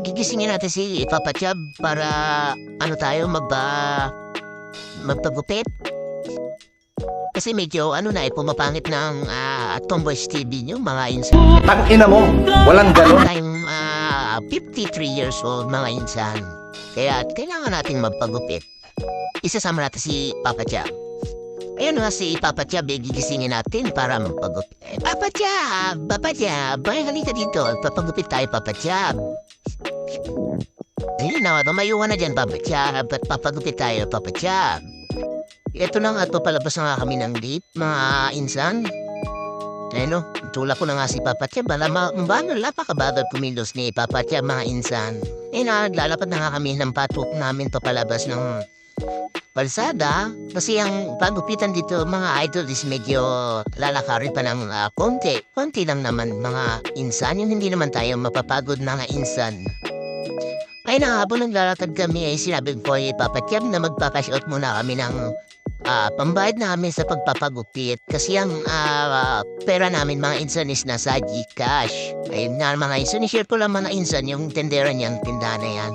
gigisingin natin si Papa Chab para tayo magpagupit. Kasi medyo pumapangit ng Tomboys TV nyo, mga insan. Tangina mo, walang ganon. I'm 53 years old, mga insan. Kaya kailangan natin magpagupit. Isasama natin si Papa Chab. Ayun nga si Papa Chab, gigisingin natin para magpagupit. Papa Chab, halika dito. Papagupit tayo, Papa Chab. Ayun na, tumayuan na dyan, Papa Chab. At papagupit tayo, Papa Chab. Ito na nga, palabas na nga kami ng date, mga insan. Ayun, tulak ko na nga si Papa Chab. Napakabagal kumilos ni Papa Chab, mga insan. Ayun na, lalapad na nga kami ng patok namin papalabas ng balsada. Kasi ang pagupitan dito, mga idol, is medyo lalakarin pa ng konti. Konti lang naman, mga insan. Yung hindi naman tayo mapapagod, mga insan. Ay na, habang naglalakad kami, ay sinabi ko kay Papa Chab na magpapashout muna kami ng pambayad namin sa pagpapagupit. Kasi ang pera namin, mga insan, is nasa GCash. Ayun nga, mga insan, i-share ko lang, mga insan, yung tendera niyang tindahan na yan.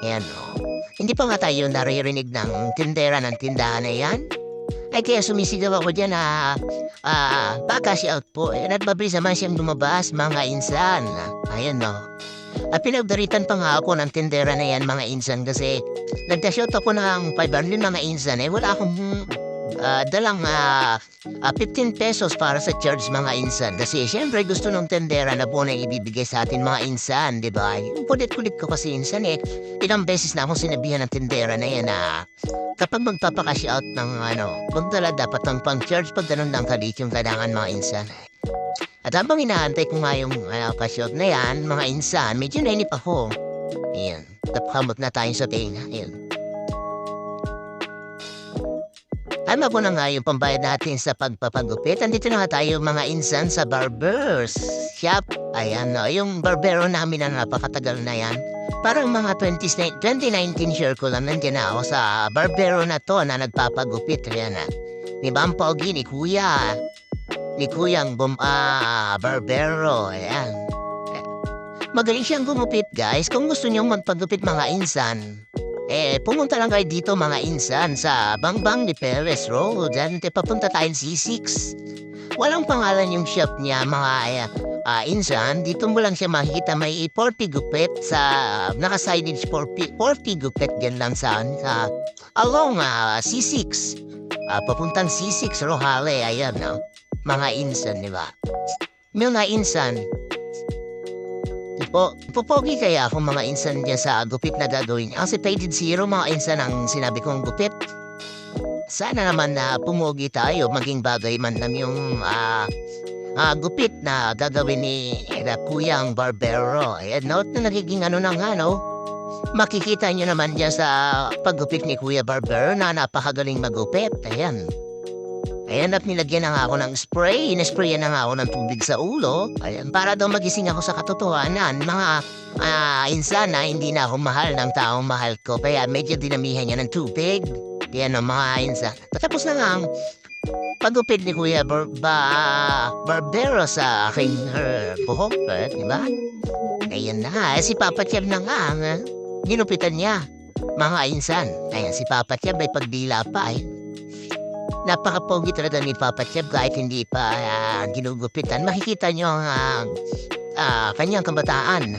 Ayan, o. Hindi pa nga tayo naririnig ng tindera ng tindahan na yan. Ay kaya sumisigaw ako dyan na pa-cash out po. At mabilis naman siyang lumabas, mga insan. Ayan, no. At pinagdaritan pa nga ako ng tindera na yan, mga insan, kasi nagda-shout ako ng 500, mga insan. Wala akong dalang 15 pesos para sa charge, mga insan. Kasi siyempre gusto ng tendera na po na ibibigay sa atin, mga insan, di ba? Yung kulit-kulit ko kasi, insan, ilang beses na akong sinabihan ng tendera na yan na kapag magpapakash out ng magdala dapat ng pang-charge pag ganun lang kalit yung kailangan, mga insan. At habang inaantay ko nga yung cash out na yan, mga insan, medyo nainip ako. Ayan, napakamot na tayo sa tinga. Ayan. Tama ko na nga yung pambayad natin sa pagpapagupit. Andito na nga tayo, mga insan, sa barber's shop. Ayan, no, yung barbero namin na napakatagal na yan. Parang mga 2019 share ko lang, nandiyan na ako sa barbero na to na nagpapagupit. Ayan na. Ni Ma'am Pogi, ni Kuya. Ni Kuyang barbero. Ayan. Magaling siyang gumupit, guys. Kung gusto niyong magpagupit, mga insan, pumunta lang kayo dito, mga insan, sa Bangbang ni Perez Road. Diyan, papunta tayong C6. Walang pangalan yung shop niya, mga insan. Dito mo lang siya makikita, may 40 gupit sa naka-signage 40 gupit dyan lang sa along C6. Papuntang C6, Rohale. Ayan, no? Mga insan, di ba? Mga insan, Pupogi kaya akong mga insan dyan sa gupit na gagawin. Kasi Faded Zero, mga insan, ang sinabi kong gupit. Sana naman na pumogi tayo, maging bagay man lang yung gupit na gagawin ni Kuyang Barbero. Ayan, no? Na nagiging makikita nyo naman dyan sa paggupit ni Kuya Barbero na napakagaling magupit. Ayan. Ayan, at nilagyan na nga ako ng spray. Inesprayan na nga ako ng tubig sa ulo. Ayan, para daw magising ako sa katotohanan. Mga insan na hindi na ako mahal ng taong mahal ko. Kaya medyo dinamihan niya ng tubig. Ayan, mga insan. Tapos na nga ang pagupit ni Kuya Barbero sa aking buhok. Diba? Ayan na. Si Papa Chab na nga. Ginupitan niya. Mga insan. Ayan, si Papa Chab ay pagdila pa napaka-pogi talaga ni Papa Chab kahit hindi pa ginugupitan. Makikita nyo ang kanyang kabataan.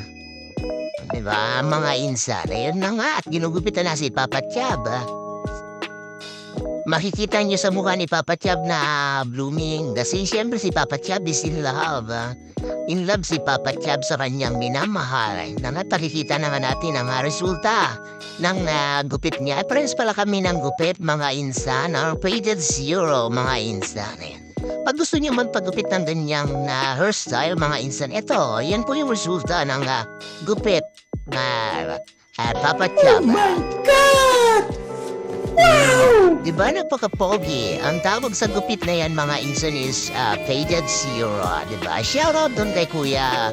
Diba, mga insan? Ayun na nga, at ginugupitan na si Papa Chab. Makikita nyo sa mukha ni Papa Chab na blooming. Kasi siyempre si Papa Chab is in love. In love si Papa Chab sa kanyang minamahal. Nakikita na nga natin ang resulta ng gupit niya. Friends pala kami ng gupit, mga insan. Our Faded Zero, mga insan. Pag gusto niyo magpagupit ng ganyang hairstyle, mga insan, ito, yan po yung resulta ng gupit na Papa Chab. Oh my God! Wow! Diba napaka-pogi? Ang tawag sa gupit na yan, mga insan, is Faded Zero. Diba? Shoutout doon kay Kuya